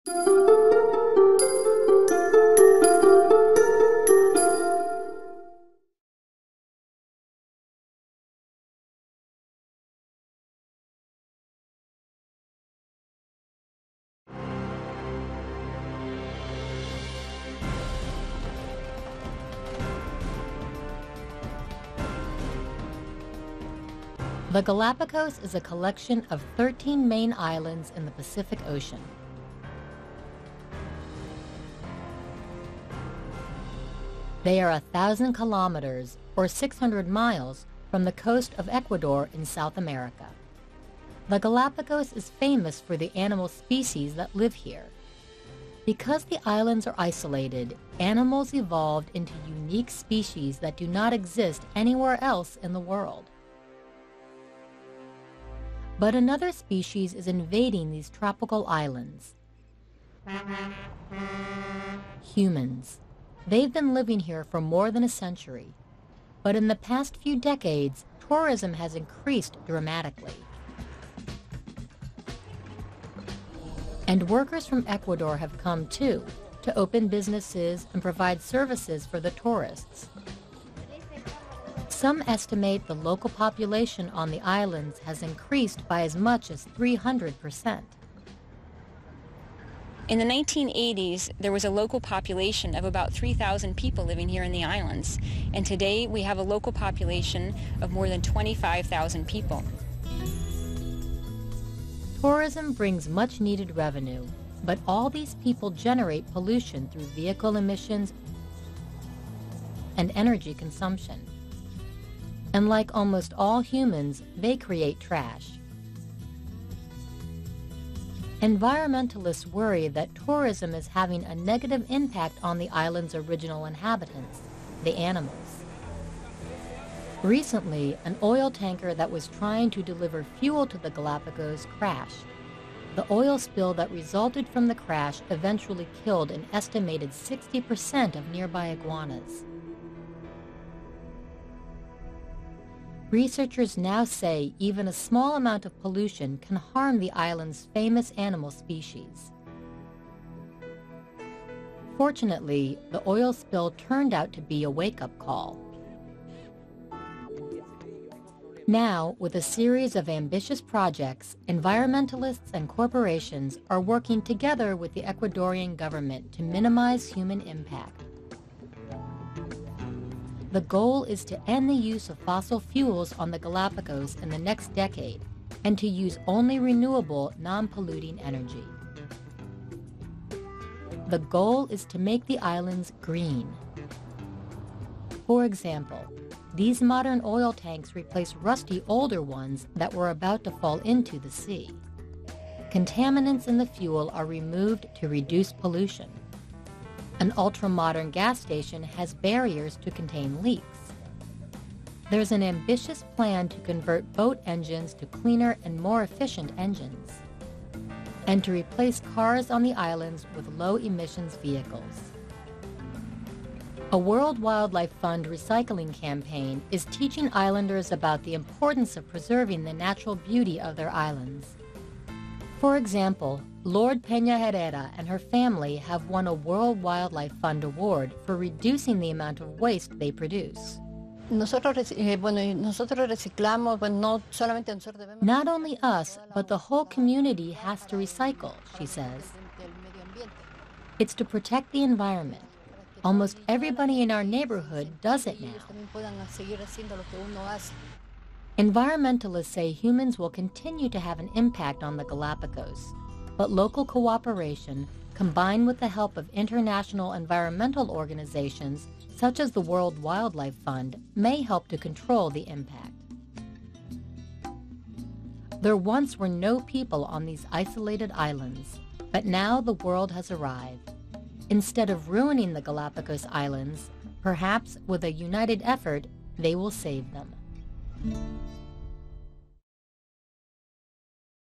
The Galapagos is a collection of 13 main islands in the Pacific Ocean. They are 1,000 kilometers, or 600 miles, from the coast of Ecuador in South America. The Galapagos is famous for the animal species that live here. Because the islands are isolated, animals evolved into unique species that do not exist anywhere else in the world. But another species is invading these tropical islands. Humans. They've been living here for more than a century. But in the past few decades, tourism has increased dramatically. And workers from Ecuador have come too, to open businesses and provide services for the tourists. Some estimate the local population on the islands has increased by as much as 300%. In the 1980s, there was a local population of about 3,000 people living here in the islands, and today we have a local population of more than 25,000 people. Tourism brings much-needed revenue, but all these people generate pollution through vehicle emissions and energy consumption. And like almost all humans, they create trash. Environmentalists worry that tourism is having a negative impact on the island's original inhabitants, the animals. Recently, an oil tanker that was trying to deliver fuel to the Galapagos crashed. The oil spill that resulted from the crash eventually killed an estimated 60% of nearby iguanas. Researchers now say even a small amount of pollution can harm the island's famous animal species. Fortunately, the oil spill turned out to be a wake-up call. Now, with a series of ambitious projects, environmentalists and corporations are working together with the Ecuadorian government to minimize human impact. The goal is to end the use of fossil fuels on the Galapagos in the next decade and to use only renewable, non-polluting energy. The goal is to make the islands green. For example, these modern oil tanks replace rusty older ones that were about to fall into the sea. Contaminants in the fuel are removed to reduce pollution. An ultra-modern gas station has barriers to contain leaks. There's an ambitious plan to convert boat engines to cleaner and more efficient engines, and to replace cars on the islands with low-emissions vehicles. A World Wildlife Fund recycling campaign is teaching islanders about the importance of preserving the natural beauty of their islands. For example, Lord Peña Herrera and her family have won a World Wildlife Fund award for reducing the amount of waste they produce. Not only us, but the whole community has to recycle, she says. It's to protect the environment. Almost everybody in our neighborhood does it now. Environmentalists say humans will continue to have an impact on the Galapagos, but local cooperation, combined with the help of international environmental organizations such as the World Wildlife Fund, may help to control the impact. There once were no people on these isolated islands, but now the world has arrived. Instead of ruining the Galapagos Islands, perhaps with a united effort, they will save them.